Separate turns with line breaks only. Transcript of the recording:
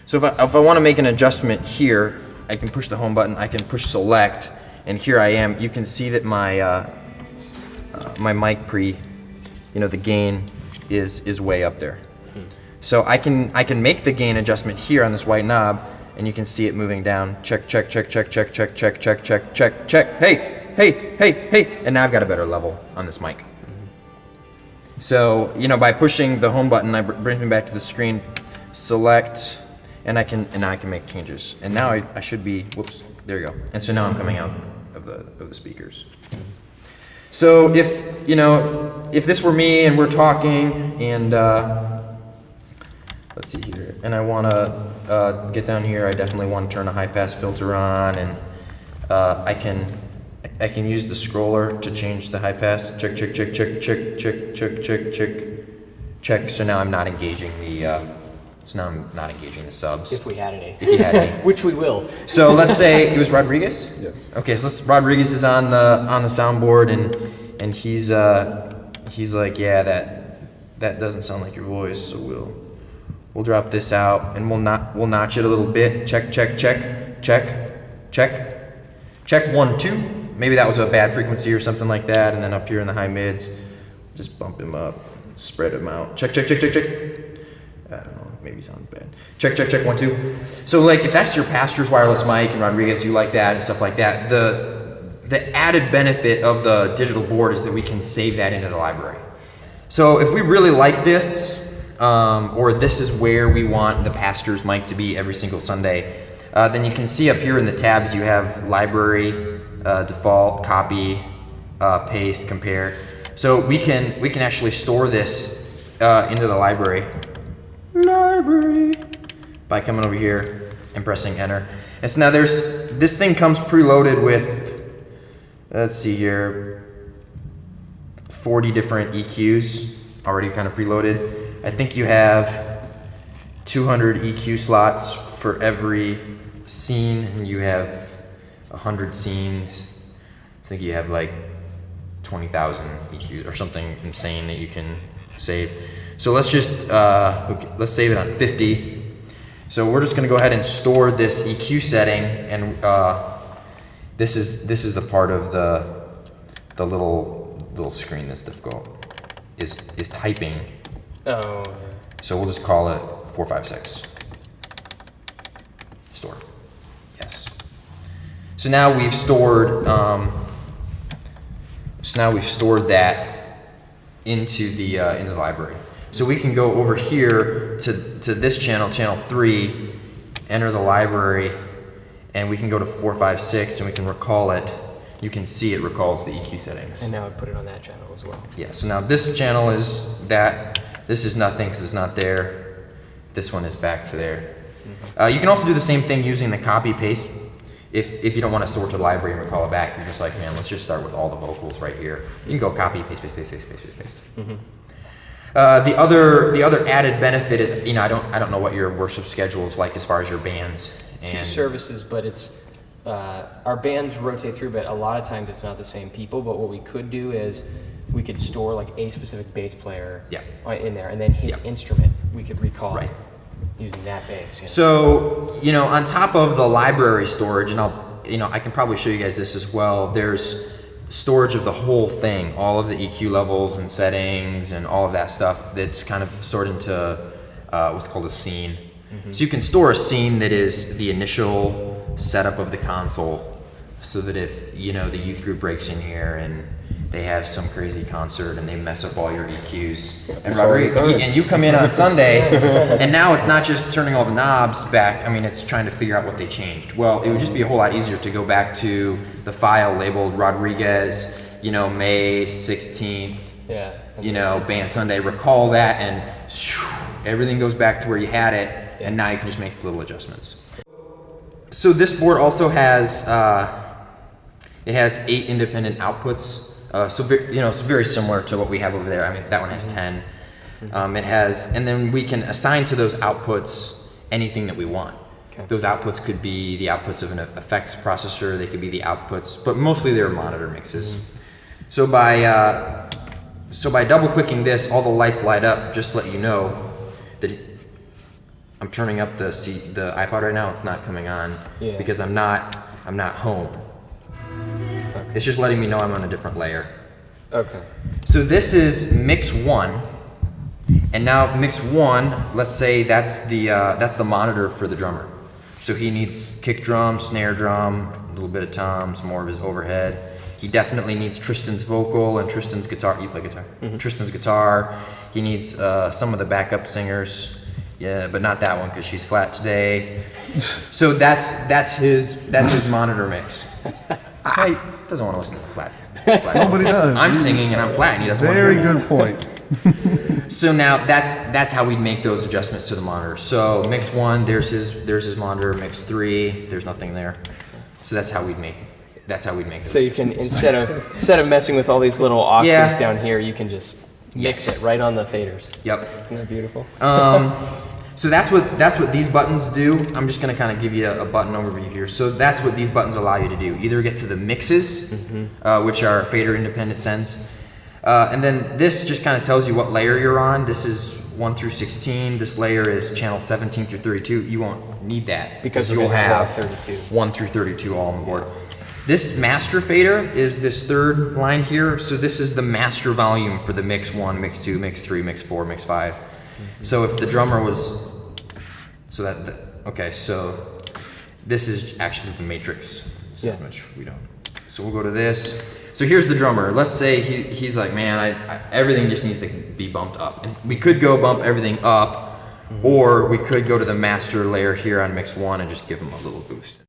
So if I want to make an adjustment here, I can push the home button, I can push select, and here I am. You can see that my my mic the gain is way up there. So I can make the gain adjustment here on this white knob, and you can see it moving down. Check, check, check, check, check, check, check, check, check, check, check. Hey, hey, hey, hey, and now I've got a better level on this mic. So by pushing the home button, it brings me back to the screen. Select, and now I can make changes. And now I should be. Whoops, there you go. And so now I'm coming out of the speakers. So if this were me and we're talking and let's see here, and I want to get down here, I definitely want to turn a high pass filter on, and I can use the scroller to change the high pass. Check, check, check, check, check, check, check, check, check, check. So now I'm not engaging the subs.
If we had any.
If you had any.
Which we will.
So let's say it was Rodriguez.
Yeah.
Okay, so Rodriguez is on the soundboard, and he's like, yeah, that doesn't sound like your voice, so we'll drop this out, and we'll notch it a little bit. Check, check, check, check, check, check 1, 2. Maybe that was a bad frequency or something like that, and then up here in the high mids, just bump him up, spread him out. Check, check, check, check, check. I don't know, maybe sounds bad. Check, check, check, 1, 2. So like if that's your pastor's wireless mic and Rodriguez, you like that and stuff like that, the added benefit of the digital board is that we can save that into the library. So if we really like this, or this is where we want the pastor's mic to be every single Sunday, then you can see up here in the tabs you have library, default, copy, paste, compare. So we can actually store this into the library by coming over here and pressing enter. And so now this thing comes preloaded with, let's see here, 40 different EQs already kind of preloaded. I think you have 200 EQ slots for every scene, and you have 100 scenes. I think you have like 20,000 EQs or something insane that you can save. So let's just let's save it on 50. So we're just going to go ahead and store this EQ setting, and this is the part of the little screen that's difficult is typing.
Oh.
So we'll just call it 456. Store. Yes. So now we've stored. That into the library. So we can go over here to this channel 3, enter the library, and we can go to 456 and we can recall it. You can see it recalls the EQ settings.
And now I put it on that channel as well.
Yeah, so now this channel is that. This is nothing because it's not there. This one is back to there. Mm-hmm. You can also do the same thing using the copy paste. If you don't want to store to the library and recall it back, you're just like, man, let's just start with all the vocals right here. You can go copy, paste, paste, paste, paste, paste, paste, paste.
Mm-hmm.
The other added benefit is, I don't know what your worship schedule is like as far as your bands.
Two services, but it's our bands rotate through, but a lot of times it's not the same people. But what we could do is we could store like a specific bass player in there, and then his instrument we could recall using that bass.
So on top of the library storage, and I can probably show you guys this as well. There's storage of the whole thing, all of the EQ levels and settings and all of that stuff that's kind of stored into what's called a scene. Mm-hmm. So you can store a scene that is the initial setup of the console, so that if the youth group breaks in here and they have some crazy concert and they mess up all your EQs, and you come in on Sunday, and now it's not just turning all the knobs back. I mean, it's trying to figure out what they changed. Well, it would just be a whole lot easier to go back to the file labeled Rodriguez, May 16th, band Sunday, recall that, and everything goes back to where you had it, and now you can just make little adjustments. So this board also has it has 8 independent outputs. So very similar to what we have over there. I mean, that one has 10. It has, and then we can assign to those outputs anything that we want. Okay. Those outputs could be the outputs of an effects processor. They could be the outputs, but mostly they're monitor mixes. Mm-hmm. So by double clicking this, all the lights light up. Just to let you know that I'm turning up the iPod right now. It's not coming on because I'm not home. Okay. It's just letting me know I'm on a different layer.
Okay.
So this is mix 1, and now mix 1. Let's say that's the monitor for the drummer. So he needs kick drum, snare drum, a little bit of tom, some more of his overhead. He definitely needs Tristan's vocal and Tristan's guitar. You play guitar? Mm-hmm. Tristan's guitar. He needs some of the backup singers. Yeah, but not that one because she's flat today. So that's his monitor mix. He doesn't want to listen to the flat.
Nobody does.
I'm singing and I'm flat, and he doesn't want to
hear
hear
me. Very good point.
So now that's how we make those adjustments to the monitor. So mix 1, there's his monitor. Mix 3, there's nothing there. So that's how we'd make. That's how we'd make.
So you can instead of messing with all these little octaves down here, you can just mix it right on the faders.
Yep.
Isn't that beautiful?
So that's what these buttons do. I'm just gonna kind of give you a button overview here. So that's what these buttons allow you to do. Either get to the mixes, which are fader independent sends, and then this just kind of tells you what layer you're on. This is 1 through 16. This layer is channel 17 through 32. You won't need that
because
you'll have
32.
1 through 32 all on board. This master fader is this third line here. So this is the master volume for the mix 1, mix 2, mix 3, mix 4, mix 5. So if the drummer was, so this is actually the matrix which we don't. So we'll go to this. So here's the drummer. Let's say he's like, man, everything just needs to be bumped up. And we could go bump everything up, or we could go to the master layer here on mix 1 and just give him a little boost.